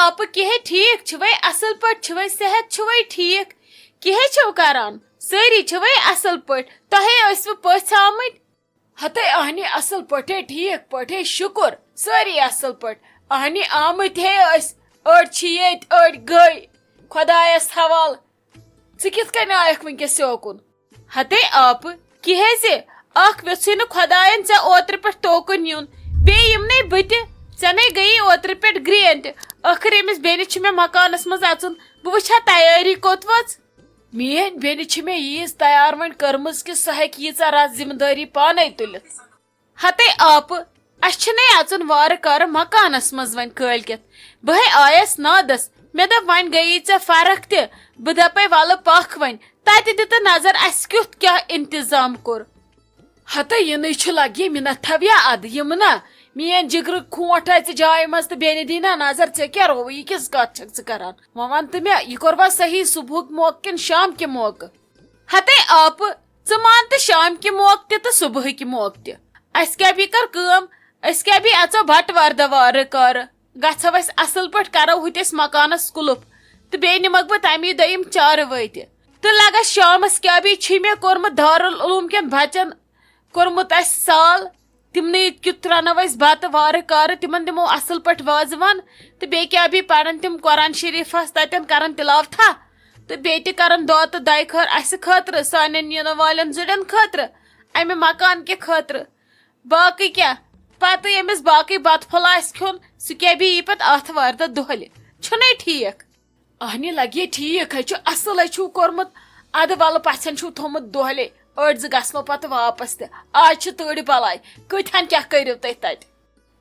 آپ کہے ٹھیک چھوے اصل پٹ چھوے صحت چھوے ٹھیک کہے چھو کران ساری چھوے اصل پٹ تہے اسو پچھ آمت ہتے اہنی اصل پٹے ٹھیک پٹے شکر ساری اصل پٹ اہنی آمت ہے اس اڑ چیت اڑ گئی خدایس حوال ژٕ کِتھ کٔنۍ آیکھ ونکس سوکن ہتے آپ کہے زِ اخ ویژھُے نہٕ خدایَن ژےٚ اوترٕ پٮ۪ٹھ توکُن یُن بیٚیہِ یِمنٕے بٕتہِ ژےٚ نَے گٔیی اوترٕ پٮ۪ٹھ گرٛین تہِ ٲخٕر أمِس بیٚنہِ چھُ مےٚ مکانس منٛز اژُن بہٕ وٕچھِ ہا تیٲری کوٚت وٲژ میٲنۍ بیٚنہِ چھِ مےٚ ییٖژ تیار وۄنۍ کٔرمٕژ کہِ سۄ ہیٚکہِ ییٖژاہ رژھ ذمہٕ دٲری پانے تُلِتھ ہتے آپہٕ اسہِ چھُنَے اژُن وارٕ کارٕ مکانس منٛز وۄنۍ کٲلکٮ۪تھ بہے آیس نادس مےٚ دوٚپ وۄنۍ گٔیی ژےٚ فرق تہِ بہٕ دپے وَلہٕ پکھ وۄنۍ تتہِ دِتہٕ نظر اسہِ کیُتھ کیٛاہ انتظام کوٚر ہتے یِنٕے چھُ لگی مےٚ نہ تھویا ادٕ یِم نا میٲنۍ جگرٕ کھونٹ اژِ جایہِ منٛز تہٕ بیٚنہِ دی نا نظر ژےٚ کیٛاہ روو یہِ کِژھ کتھ چھکھ ژٕ کران وۄنۍ ون تہٕ مےٚ یہِ کوٚروا صحیح صبحُک موقعہٕ کِنہٕ شام کہِ موقعہٕ ہتے آپہٕ ژٕ مان تہٕ شام کہِ موقعہٕ تہِ تہٕ صبحٕکہِ موقعہٕ تہِ اسہِ کیٛاہ بھی کر کٲم أسۍ کیٛاہ بھی اژو بٹہٕ وردٕ وارٕ کارٕ گژھو أسۍ اصل پٲٹھۍ کرو ہُتِس مکانس کُلُپ تہٕ بیٚیہِ نِمکھ بہٕ تمی دۄہ یِم چارٕوٲے تہِ تہٕ لگس شامس کیٛاہ بھی چھی مےٚ کوٚرمُت دارالعلوم کٮ۪ن بچن کوٚرمُت اسہِ سال تمنٕے کیُتھ رنو أسۍ بتہٕ وارٕ کارٕ تمن دِمو اصل پٲٹھۍ وازوان تہٕ بیٚیہِ کیٛاہ بھی پرن تِم قرآن شریٖفس تتٮ۪ن کرن تلاوتھا تہٕ بیٚیہِ تہِ کرن دۄد تہٕ دۄیہِ خٲر اسہِ خٲطرٕ سانٮ۪ن یِنہٕ والٮ۪ن زُرٮ۪ن خٲطرٕ امہِ مکان کہِ خٲطرٕ باقٕے کیٛاہ پتہٕ ییٚمِس باقٕے بتہٕ پھوٚل آسہِ کھیوٚن سُہ کیٛاہ بھی یی پتہٕ آتھوارِ دۄہ دۄہلہِ چھُنَے ٹھیٖک اہنہِ لگے ٹھیٖک ہے چھُ اصل ہے چھُو کوٚرمُت ادٕ ولہٕ پژھٮ۪ن چھُو تھوٚمُت دۄہلے أڑۍ زٕ گژھنو پتہٕ واپس تہِ آز چھِ تۭرِ بلاے کۭتہن کیٛاہ کٔرِو تُہۍ تتہِ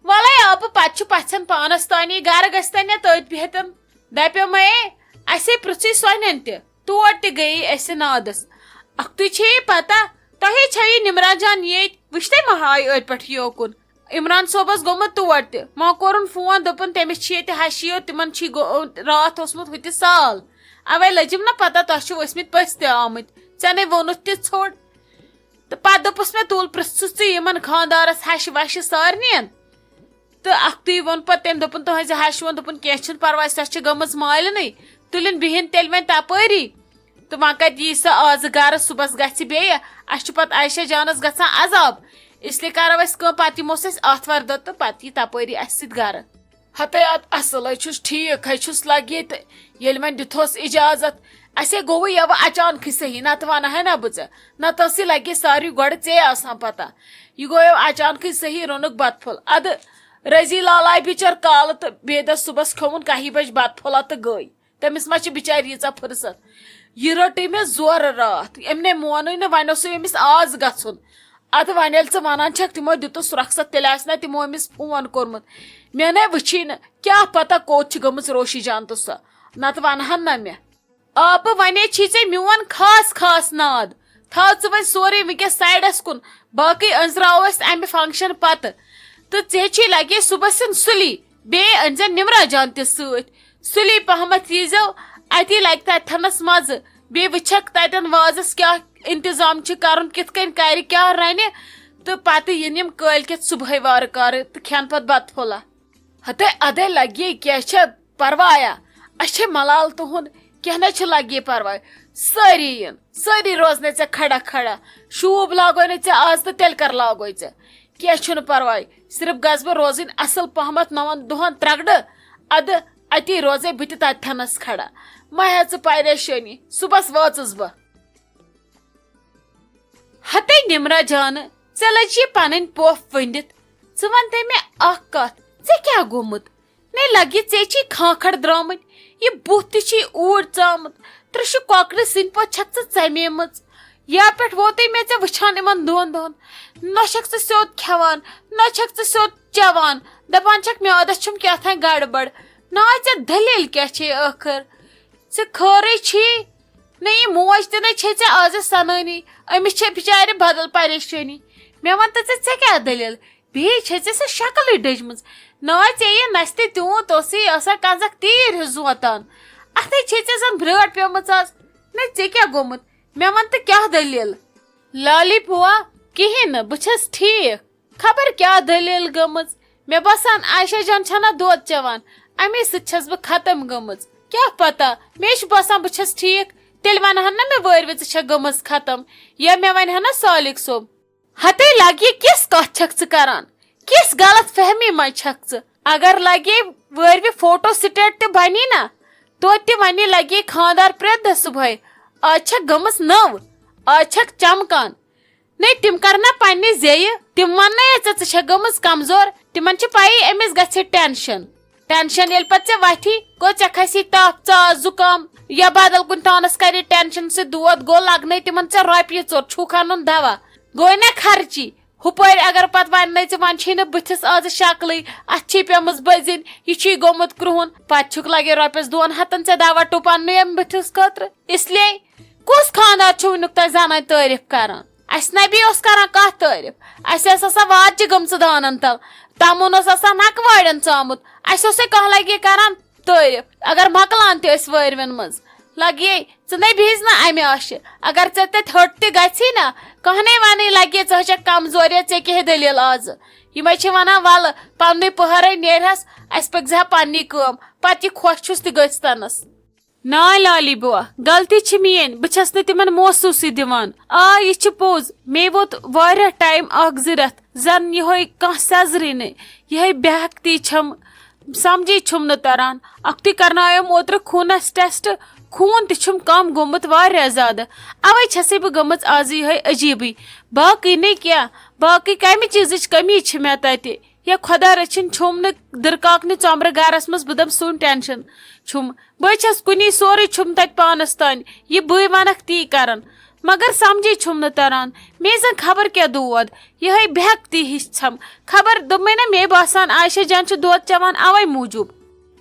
ولے آبہٕ پتہٕ چھُ پژھٮ۪ن پانس تانی گرٕ گژھِ تن یا تٔتھۍ بِہتن دپیو مے اسے پرژھٕے سۄنٮ۪ن تہِ تور تہِ گٔیے أسہِ نادس اکھتُے چھے پتہ تۄہے چھو یہِ نمرا جان ییٚتہِ وٕچھتے ما ہاے أتھۍ پٮ۪ٹھ یوکُن عمران صٲبس گوٚمُت تور تہِ وۄنۍ کوٚرُن فون دوٚپُن تٔمِس چھِ ییٚتہِ ہشیو تِمن چھی راتھ اوسمُت ہُتہِ سال اوے لٔجِم نا پتہ تۄہہِ چھِو ٲسمٕتۍ پٔژھۍ تہِ آمٕتۍ ژےٚ نَے ووٚنُتھ تہِ ژھوٚڑ تہٕ پتہٕ دوٚپُس مےٚ تُل پرژھُس ژٕ یِمن خاندارس ہشہِ وشہِ سارنِین تہٕ اکھتُے ووٚن پتہٕ تٔمۍ دوٚپُن تُہنزِ ہشہِ ووٚن دوٚپُن کینٛہہ چھُنہٕ پرواے سۄ چھِ گٔمٕژ مالنٕے تُلِن بِہِن تیٚلہِ وۄنۍ تپٲری تہٕ وۄنۍ کتہِ یی سۄ آزٕ گرٕ صُبحس گژھِ بیٚیہِ اسہِ چھُ پتہٕ عایشہ جانس گژھان عذاب اس لیے کرو أسۍ کٲم پتہٕ یِموس أسۍ آتھوارِ دۄہ تہٕ پتہٕ یی تپٲری اسہِ سۭتۍ گرٕ ہتے اد اصل ہے چھُس ٹھیٖک ہے چھُس لگی تہٕ ییٚلہِ وۄنۍ دِتہوس اجازت اسے گوٚوٕ یوٕ اچانکھٕے صحیح نتہٕ ونہٕ ہے نا بہٕ ژےٚ نتہٕ ٲسٕے لگہِ ساروی گۄڈٕ ژے آسان پتہ یہِ گوٚو یوٕ اچانکھٕے صحیح روٚنُکھ بتہٕ پھوٚل ادٕ رزی لال آیہِ بِچٲر کالہٕ تہٕ بیٚیہِ دۄہ صُبحس کھیوٚوُن کاہہِ بجہِ بتہٕ پھوٚلہ تہٕ گٔے تٔمِس ما چھِ بِچارِ ییٖژاہ فٕرست یہِ رٔٹٕے مےٚ زورٕ راتھ أمۍ نے مونُے نہٕ وۄنۍ اوسُے أمِس آز گژھُن ادٕ وۄنۍ ییٚلہِ ژٕ ونان چھکھ تِمو دِتُس رۄخصت تیٚلہِ آسہِ نا تِمو أمِس فون کوٚرمُت مےٚ نے وٕچھی نہٕ کیٛاہ پتہ کوٚت چھِ گٔمٕژ روشی جان تہٕ سۄ نتہٕ ونہن نا مےٚ آبہٕ ونے چھی ژےٚ میون خاص خاص ناد تھاو ژٕ وۄنۍ سورُے ونکیٚس سایڈس کُن باقٕے أنزراوو أسۍ امہِ فنکشن پتہٕ تہٕ ژےٚ چھی لگے صُبحس یُن سُلی بیٚیہِ أنزِ نمرا جان تہِ سۭتۍ سُلی پہمتھ ییٖزیو اتی لگہِ تتھنس مزٕ بیٚیہِ وٕچھکھ تتٮ۪ن وازس کیٛاہ انتظام چھُ کرُن کِتھ کٔنۍ کرِ کیٛاہ رنہِ تہٕ پتہٕ یِن یِم کٲلکٮ۪تھ صبحٲے وارٕ کارٕ تہٕ کھٮ۪ن پتہٕ بتہٕ پھوٚلہ ہتے ادے لگے کیٛاہ چھےٚ پروایا اسہِ چھے ملال تُہُنٛد کینٛہہ نَے چھُ لگے پرواے سٲری یِن سٲری روزنے ژےٚ کھڑا کھڑا شوٗب لاگوے نہٕ ژےٚ آز تہٕ تیٚلہِ کر لاگوے ژےٚ کینٛہہ چھُنہٕ پرواے صرف گژھٕ بہٕ روزٕنۍ اصل پہمتھ 9 دۄہن ترگڑٕ ادٕ اتی روزے بہٕ تہِ تتھنس کھڑا ما ہے ژٕ پریشٲنی صُبحس وٲژٕس بہٕ ہتے نمرا جانہٕ ژےٚ لٔج یہِ پنٕنۍ پوپھ ؤنِتھ ژٕ ونتے مےٚ اکھ کتھ ژےٚ کیٛاہ گوٚمُت نے لگہِ ژےٚ چھی کھانکھڑ درامٕتۍ یہِ بُتھ تہِ چھی اوٗرۍ ژامُت ترٛشہِ کۄکرِ سٕنٛدۍ پٲٹھۍ چھکھ ژٕ ژَمیمٕژ یا پٮ۪ٹھ ووتُے مےٚ ژےٚ وٕچھان یِمن 2 دۄہن نہ چھکھ ژٕ سیوٚد کھٮ۪وان نہ چھکھ ژٕ سیوٚد چٮ۪وان دپان چھکھ میادس چھُم کیٛاتھانۍ گڑبڑ ناے ژےٚ دٔلیٖل کیٛاہ چھے ٲخر ژٕ خٲرٕے چھی نہ یہِ موج تہِ نَے چھے ژےٚ آزٕ سنٲنی أمِس چھے بِچارِ بدل پریشٲنی مےٚ وَن تہٕ ژےٚ کیٛاہ دٔلیٖل بیٚیہِ چھے ژےٚ سۄ شکلٕے ڈٔجمٕژ ناے ژےٚ یہِ نستہِ تیوٗت اوسُے آسان کنزکھ تیٖر ہِش زوتان اتھے چھے ژےٚ زن برٲٹ پیمٕژ آز نہ ژےٚ کیٛاہ گوٚمُت مےٚ وَن تہٕ کیٛاہ دٔلیٖل لالی بُوا کِہیٖنۍ نہٕ بہٕ چھس ٹھیٖک خبر کیٛاہ دٔلیٖل گٔمٕژ مےٚ باسان عایشہ جان چھنا دۄد چٮ۪وان امی سچ بہ ختم گمز کیا پتہ مے باسان بہ چھس ٹھیک تیل ونہن نا مے وٲرۍ وِزِ چھےٚ گٔمٕژ ختم یا مے ونہِ نا صالق صٲب ہتے لگہِ کِس کتھ چھکھ ژٕ کران کِس غلط فہمی منٛز چھکھ ژٕ اگر لگے وٲروِ فوٹو سٹیٹ تہِ بنی نا توتہِ تہِ ونہِ لگے خاندار پرٛٮ۪تھ دۄہ صبحٲے آز چھکھ گٔمٕژ نٔو آز چھکھ چمکان نہیں تم کرنا پننہِ زیٚیہِ تم وننے ژےٚ چھےٚ گٔمٕژ کمزور تمن چھِ پایی أمِس گژھِ ٹینشن ییٚلہِ پتہٕ ژےٚ وتھی گوٚو ژےٚ کھسی تپھ ژاس زُکام یا بدل کُنہِ تانس کرِ ٹینشن سۭتۍ دود گوٚو لگنے تمن ژےٚ رۄپیہِ ژور چھُکھ انُن دوا گوٚو نا خرچی ہُپٲرۍ اگر پتہٕ وننے ژٕ وۄنۍ چھے نہٕ بٕتھِس آز شکلٕے اتھ چھی پیمٕژ بٔزِنۍ یہِ چھی گوٚمُت کرٛہُن پتہٕ چھُکھ لگے رۄپیس 200 ژےٚ دوا ٹُپ اننُے امہِ بٕتھِس خٲطرٕ اسلیے کُس خاندار چھُ وٕنیُک تانۍ زنانہِ تعریف کران اسہِ نبی اوس کران کتھ تعریف اسہِ ٲس آسان واجہِ گٔمژٕ دانن تل تمُن اوس آسان نکہٕ واڑٮ۪ن ژامُت اسہِ اوسے کانٛہہ لگے کران تعریف اگر مکلان تہِ ٲسۍ وٲروٮ۪ن منٛز لگے ژٕ نے بِہِز نا امہِ آشہِ اگر ژےٚ تتہِ ہٹ تہِ گژھی نا کانٛہہ نے ونے لگے ژٕ چھکھ کمزور یا ژےٚ کیٛاہ دٔلیٖل آزٕ یِمے چھِ ونان ولہٕ پننُے پہرے نیرہس اسہِ پٔکۍ زِ پننی کٲم پتہٕ یہِ خۄش چھُس تہِ گٔژھۍ تنس نا لالی بوا غلطی چھ میٲنۍ بہٕ چھس نہٕ تمن موصوٗصٕے دِوان یہِ چھُ پوٚز مے ووت واریاہ ٹایم 1-2 رٮ۪تھ زن یِہوے کانٛہہ سیزرٕے نہٕ یِہے بے ہٮ۪کتی چھم سمجھی چھُم نہٕ تران اکھتُے کرنایوم اوترٕ خوٗنس ٹیسٹ خوٗن تہِ چھُم کم گوٚمُت واریاہ زیادٕ اوے چھسے بہٕ گٔمٕژ آز یِہے عجیٖبٕے باقٕے نہٕ کینٛہہ باقٕے کمہِ چیٖزٕچ کمی چھِ مےٚ تتہِ یا خۄدا رٔچھِنۍ چھُم نہٕ دٕرکاکنہِ ژومرٕ گرس منٛز بہٕ دپہٕ سُن ٹینشن چھُم بہٕ چھس کُنی سورُے چھُم تتہِ پانس تانۍ یہِ بٕے ونکھ تی کران مگر سمجھی چھُم نہٕ تران مے زن خبر کیٛاہ دود یِہے بے ہٮ۪کتی ہِش چھم خبر دوٚپمے نا مے باسان عایشہ جان چھُ دۄد چٮ۪وان اوے موٗجوٗب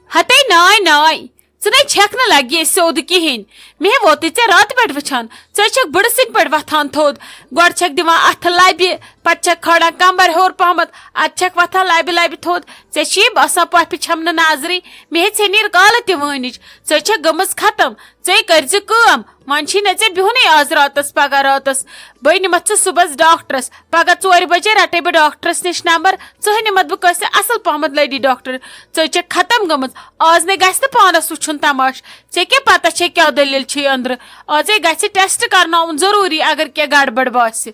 ہتے ناے ژٕ نے چھکھ نہٕ لگے سیوٚد کہیٖنۍ مے ووتُے ژےٚ راتہٕ پٮ۪ٹھ وٕچھان ژٕ چھکھ بٕڑٕ سٕنٛدۍ پٲٹھۍ وتھان تھوٚد گۄڈٕ چھکھ دِوان اتھٕ لبہِ پتہٕ چھکھ کھالان کمبر ہیوٚر پہمتھ ادٕ چھکھ وتھان لبہِ تھوٚد ژےٚ چھی باسان پۄپھِ چھم نہٕ نظرٕے مے ژھے نیٖر کالہٕ تہِ وٲنِج ژٕ چھکھ گٔمٕژ ختم ژے کٔرزِ کٲم وۄنۍ چھی نہٕ ژےٚ بِہُنٕے آز راتس پگہہ راتس بہٕ نِمتھ ژٕ صُبحس ڈاکٹرس پگہہ 4 بجے رٹے بہٕ ڈاکٹرس نِش نمبر ژٕ نِمتھ بہٕ کٲنٛسہِ اصل پہمتھ لیڈی ڈاکٹر ژٕ چھکھ ختم گٔمٕژ آز نے گژھِ نہٕ پانس وٕچھُن تماش ژےٚ کیٛاہ پتہ چھے کیٛاہ دٔلیٖل چھے أنٛدرٕ آزے گژھِ ٹیسٹ کرناوُن ضروٗری اگر کینٛہہ گڑبڑ باسہِ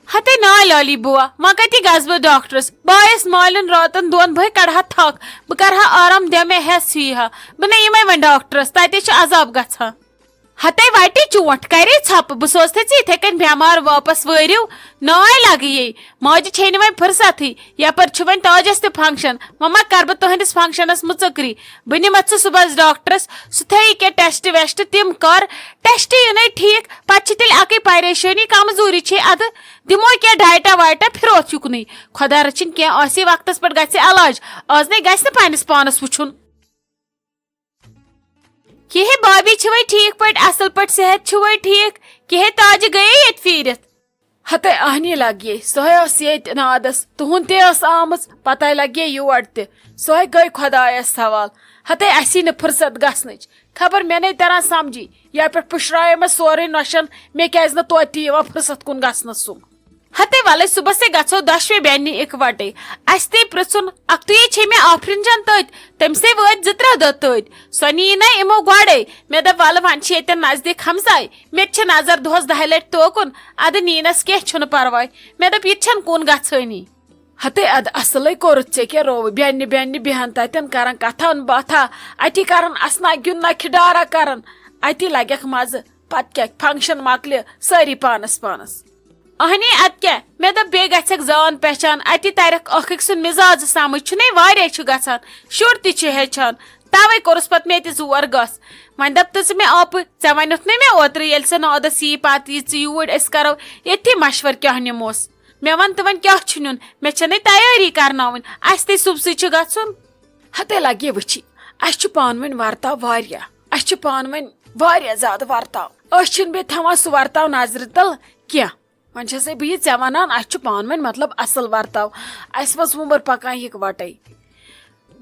ہتے نا لالی بوا وۄنۍ کتہِ گژھٕ بہٕ ڈاکٹرس بہٕ آیس مالٮ۪ن راتن دۄن بہٕ کڑہا تھکھ بہٕ کرہا آرام دِ مےٚ ہٮ۪س ہِیٖہا بہٕ نے یِمے وۄنۍ ڈاکٹرس تتے چھُ عذاب گژھان ہتے وٹے چونٹ کرے ژھپہٕ بہٕ سوزتھے ژٕ یِتھے کٔنۍ بٮ۪مار واپس وٲرِو ناے لگیے ماجہِ چھے نہٕ وۄنۍ فرصتھٕے یپٲرۍ چھُ وۄنۍ تاجس تہِ فنکشن وۄنۍ ما کرٕ بہٕ تُہنٛدِس فنکشنس مُژکری بہٕ نِمتھ ژٕ صُبحس ڈاکٹرس سُہ تھٲیی کینٛہہ ٹیسٹ ویسٹ تِم کر ٹیسٹ یِنَے ٹھیٖک پتہٕ چھِ تیٚلہِ اکٕے پریشٲنی کمزوٗری چھے ادٕ دِمو کینٛہہ ڈایٹا وایٹا پھِروتھ یُکنُے خۄدا رٔچھِنۍ کینٛہہ آسہِ وقتس پٮ۪ٹھ گژھِ علاج آز نے گژھِ نہٕ پننِس پانس وٕچھُن کِہے بابی چھِ وۄنۍ ٹھیٖک پٲٹھۍ اصل پٲٹھۍ صحت چھُ وۄنۍ ٹھیٖک کِہے تاجہِ گٔیے ییٚتہِ پھیٖرِتھ ہتے اہنی لگے سۄے ٲس ییٚتہِ نادس تُہُنٛد تہِ ٲس آمٕژ پتہٕ لگے یور تہِ سۄے گٔے خۄدایس سوال ہتے اسی نہٕ فرصت گژھنٕچ خبر مےٚ نے تران سمجھی یا پٮ۪ٹھ پُشرایو مےٚ سورُے نۄشن مےٚ کیٛازِ نہٕ توتہِ یِوان فرصت کُن گژھنس سُم ہتے ولے صبحسے گژھو دۄشوے بیٚنہِ اِکوٹے اسہِ تے پرژھُن اکھتُے چھے مےٚ آفرِن جان تٔتۍ تٔمسے وٲتۍ 2-3 دۄہ تٔتۍ سۄ نی نا یِمو گۄڈے مےٚ دوٚپ ولہٕ وۄنۍ چھِ ییٚتٮ۪ن نزدیٖک ہمساے مےٚ تہِ چھِ نظر دۄہس 10 لٹہِ توکُن ادٕ نیٖنس کینٛہہ چھُنہٕ پرواے مےٚ دوٚپ یہِ تہِ چھنہٕ کُن گژھٲنی ہتے ادٕ اصلے کوٚرُتھ ژےٚ کیٛاہ رووٕ بیٚنہِ بیہن تتٮ۪ن کران کتھا باتھا اتی کران اسنا گِنٛدنا کھِڈارا کران اتی لگٮ۪کھ مزٕ پتہٕ کیٛاہ فنکشن مۄکلہِ سٲری پانس اہنی اد کیٛاہ مےٚ دوٚپ بیٚیہِ گژھٮ۪کھ زان پہچان اتی ترکھ اکھ أکۍ سُنٛد مزاج سمجھ چھُنے واریاہ چھُ گژھان شُر تہِ چھُ ہیٚچھان توے کوٚرُس پتہٕ مےٚ تہِ زور گژھ وۄنۍ دپ ژٕ مےٚ آپہٕ ژےٚ ونیُتھ نَے مےٚ اوترٕ ییٚلہِ سۄ نادس یی پتہٕ یی ژٕ یوٗرۍ أسۍ کرو ییٚتھی مشور کیٛاہ نِموس مےٚ ون تہٕ وۄنۍ کیٛاہ چھُ نیُن مےٚ چھےٚ نَے تیٲری کرناوٕنۍ اسہِ تے صُبسٕے چھُ گژھُن ہتے لگے وٕچھِ اسہِ چھُ پانہٕ ؤنۍ ورتاو واریاہ اسہِ چھُ پانہٕ ؤنۍ واریاہ زیادٕ ورتاو أسۍ چھِنہٕ بیٚیہِ تھاوان سُہ ورتاو نظرِ تل کینٛہہ وۄنۍ چھسے بہٕ یہِ ژےٚ ونان اسہِ چھُ پانہٕ ؤنۍ مطلب اصل ورتاو اسہِ منٛز وُمر پکان یِکوٹے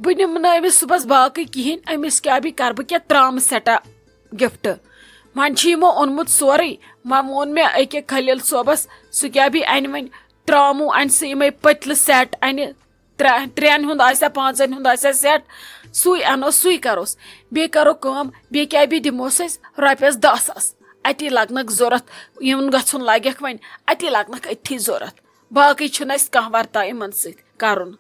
بہٕ نِمہٕ نہٕ أمِس صُبحس باقٕے کہیٖنۍ أمِس کیٛاہ بھی کرٕ بہٕ کینٛہہ ترامہٕ سٮ۪ٹا گفٹ وۄنۍ چھُ یِمو اوٚنمُت سورُے وۄنۍ ووٚن مےٚ أکیٛاہ خلیل صٲبس سُہ کیٛاہ بھی انہِ وۄنۍ تراموٗ انہِ سُہ یِمے پٔتلہٕ سٮ۪ٹ انہِ ترٛٮ۪ن ہُنٛد آسیا پانٛژن ہُنٛد آسیا سیٹ سُے انو سُے کروس بیٚیہِ کرو کٲم بیٚیہِ کیٛاہ دِموس أسۍ رۄپیس 10,000 اتی لگنکھ ضوٚرتھ یِمن گژھُن لگٮ۪کھ وۄنۍ اتی لگنکھ أتھی ضوٚرتھ باقٕے چھُنہٕ اَسہِ کانٛہہ ورتا یِمن سۭتۍ کرُن.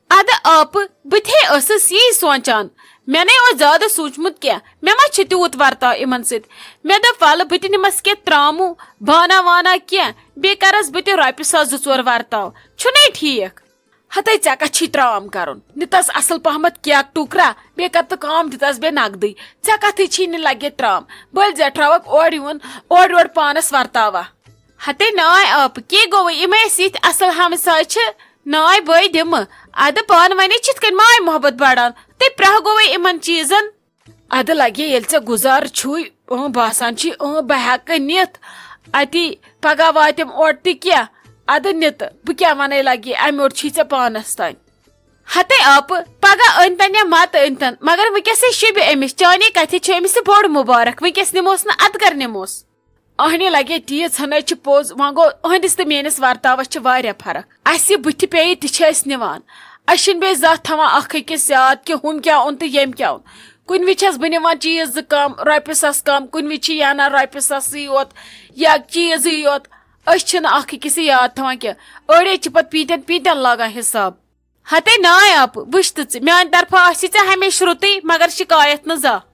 ادٕ آپہٕ بہٕ تہِ ٲسٕس یی سونچان مےٚ نے اوس زیادٕ سوٗنچمُت کینٛہہ مےٚ ما چھُ تیوٗت ورتاو یِمن سۭتۍ مےٚ دوٚپ وَلہٕ بہٕ تہِ نِمس کینٛہہ ترٛاموٗ بانا وانا کینٛہہ بیٚیہِ کرس بہٕ تہِ رۄپیہِ 1,000-2,000 ورتاو چھُنَے ٹھیٖک. ہتے ژےٚ کتھ چھی ترٛام کرُن دِتس اصل پہمتھ کیک ٹُکرا بیٚیہِ کر تہٕ کٲم دِتس بیٚیہِ نقدٕے ژےٚ کتھٕے چھی نہٕ لگہِ ترٛام بٔلۍ زیٹھراوکھ اورٕ یِوُن اورٕ یورٕ پانس ورتاوا. ہتے ناے آپہٕ کے گوٚو یِم ٲسۍ یِتھ اصل ہمساے چھِ ناے بٲے دِمہٕ ادٕ پانہٕ ؤنی چھِتھ کٔنۍ ماے محبت بڑان تہٕ پرٛہ گوٚو یِمن چیٖزن. ادٕ لگے ییٚلہِ ژےٚ گُزارٕ چھُے باسان چھی بہٕ ہٮ۪کہٕ نِتھ اتی پگاہ واتٮ۪م اورٕ تہِ کینٛہہ ادٕ نِتہٕ بہٕ کیٛاہ ونے لگے امہِ اوٚڑ چھی ژےٚ پانس تانۍ. ہتے آپہٕ پگاہ أنۍتن یا متہٕ أنۍتن مگر وٕنکیٚسٕے شوٗبہِ أمِس چانے کتھِ چھِ أمِس بوٚڑ مُبارک وٕنکیٚس نِموس نہٕ ادٕ کر نِموس. اہنہِ لگے تیٖژ ہنٕے چھِ پوٚز وۄنۍ گوٚو أہنٛدِس تہٕ میٲنِس ورتاوس چھِ واریاہ فرق اسہِ بٕتھِ پیٚیہِ تہِ چھِ أسۍ نِوان أسۍ چھِنہٕ بیٚیہِ زانٛہہ تھاوان اکھ أکِس یاد کہِ ہُم کیٛاہ اوٚن تہٕ ییٚمۍ کیٛاہ اوٚن کُنہِ وِزِ چھس بہٕ نِوان چیٖز 2 کم رۄپیہِ 1,000 کم کُنہِ وِزِ چھِ یہِ انان رۄپیہِ 1,000 یوت یا چیٖزٕے یوت أسۍ چھِنہٕ اکھ أکِس یاد تھاوان کینٛہہ أڑۍ چھِ پتہٕ پیٖتٮ۪ن لاگان حساب. ہتے ناے آپہٕ وٕچھ تہٕ ژٕ میانہِ طرفہٕ آسی ژےٚ ہمیشہٕ رُتٕے مگر شکایت نہٕ زانٛہہ.